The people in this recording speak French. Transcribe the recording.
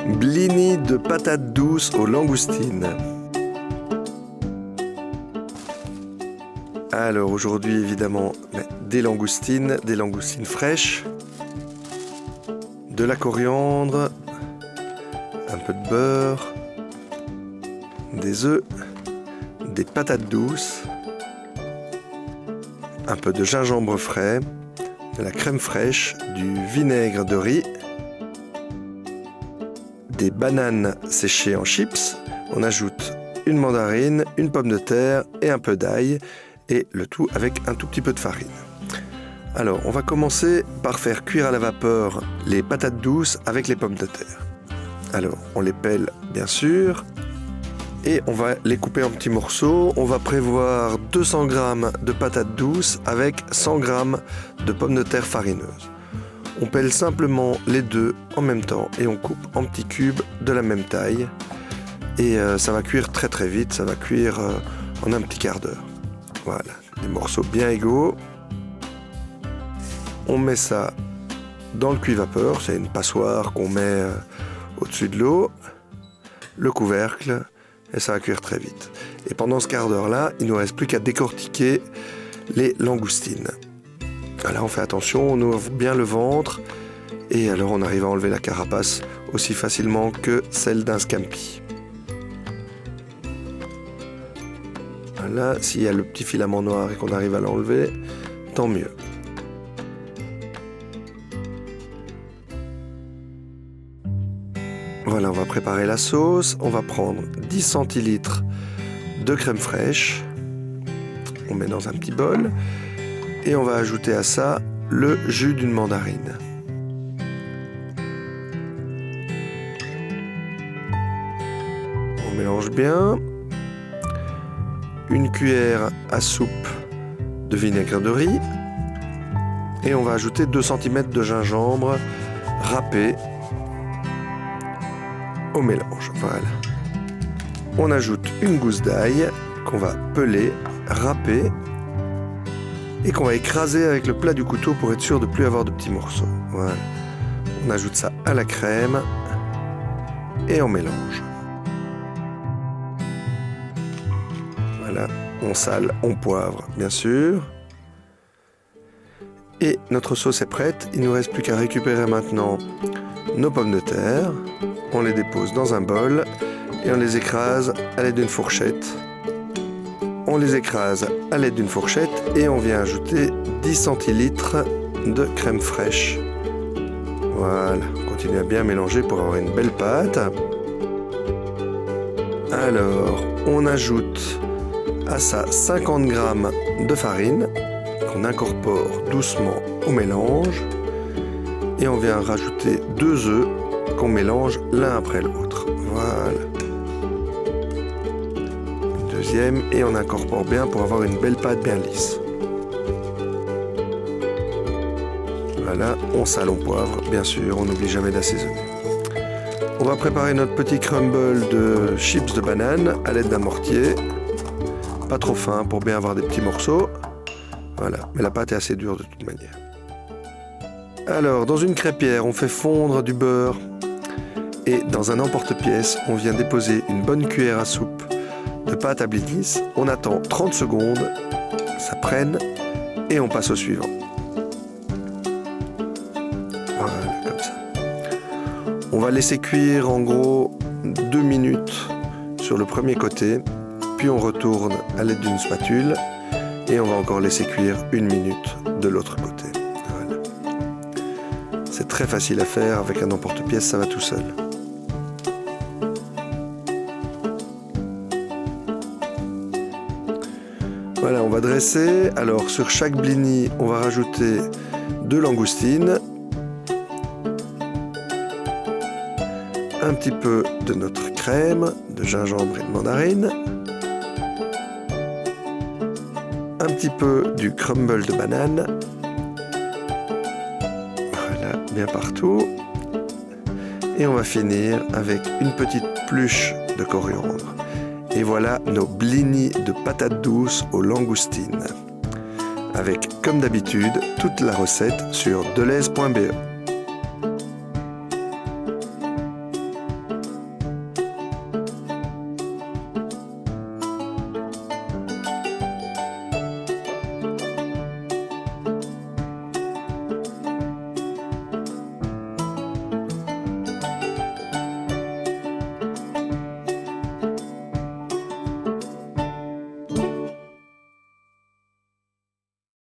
Blini de patates douces aux langoustines. Alors aujourd'hui évidemment des langoustines fraîches, de la coriandre, un peu de beurre, des œufs, des patates douces, un peu de gingembre frais, de la crème fraîche, du vinaigre de riz, des bananes séchées en chips. On ajoute une mandarine, une pomme de terre et un peu d'ail, et le tout avec un tout petit peu de farine. Alors, on va commencer par faire cuire à la vapeur les patates douces avec les pommes de terre. Alors, on les pèle bien sûr, et on va les couper en petits morceaux. On va prévoir 200 g de patates douces avec 100 g de pommes de terre farineuses. On pèle simplement les deux en même temps et on coupe en petits cubes de la même taille. Et ça va cuire très très vite, ça va cuire en un petit quart d'heure. Voilà, des morceaux bien égaux. On met ça dans le cuit-vapeur, c'est une passoire qu'on met au-dessus de l'eau, le couvercle, et ça va cuire très vite. Et pendant ce quart d'heure-là, il ne nous reste plus qu'à décortiquer les langoustines. Là, on fait attention, on ouvre bien le ventre, et alors on arrive à enlever la carapace aussi facilement que celle d'un scampi. Voilà, s'il y a le petit filament noir et qu'on arrive à l'enlever, tant mieux. Voilà, on va préparer la sauce. On va prendre 10 centilitres de crème fraîche. On met dans un petit bol. Et on va ajouter à ça le jus d'une mandarine. On mélange bien. Une cuillère à soupe de vinaigre de riz. Et on va ajouter 2 cm de gingembre râpé au mélange. Voilà. On ajoute une gousse d'ail qu'on va peler, râper et qu'on va écraser avec le plat du couteau pour être sûr de ne plus avoir de petits morceaux. Voilà. On ajoute ça à la crème et on mélange. Voilà, on sale, on poivre bien sûr. Et notre sauce est prête. Il ne nous reste plus qu'à récupérer maintenant nos pommes de terre. On les dépose dans un bol et on les écrase à l'aide d'une fourchette. On les écrase à l'aide d'une fourchette et on vient ajouter 10 centilitres de crème fraîche. Voilà, on continue à bien mélanger pour avoir une belle pâte. Alors, on ajoute à ça 50 g de farine qu'on incorpore doucement au mélange et on vient rajouter 2 œufs qu'on mélange l'un après l'autre. Voilà. Deuxième, et on incorpore bien pour avoir une belle pâte bien lisse. Voilà, on sale, on poivre, bien sûr, on n'oublie jamais d'assaisonner. On va préparer notre petit crumble de chips de banane à l'aide d'un mortier. Pas trop fin pour bien avoir des petits morceaux. Voilà, mais la pâte est assez dure de toute manière. Alors, dans une crêpière, on fait fondre du beurre. Et dans un emporte-pièce, on vient déposer une bonne cuillère à soupe de pâte à blinis. On attend 30 secondes, ça prenne, et on passe au suivant. Voilà, comme ça. On va laisser cuire en gros 2 minutes sur le premier côté, puis on retourne à l'aide d'une spatule, et on va encore laisser cuire 1 minute de l'autre côté. Voilà. C'est très facile à faire, avec un emporte-pièce, ça va tout seul. Voilà, on va dresser. Alors sur chaque blini, on va rajouter 2 langoustines, un petit peu de notre crème de gingembre et de mandarine, un petit peu du crumble de banane, voilà, bien partout, et on va finir avec une petite pluche de coriandre. Et voilà nos blinis de patates douces aux langoustines. Avec, comme d'habitude, toute la recette sur delhaize.be.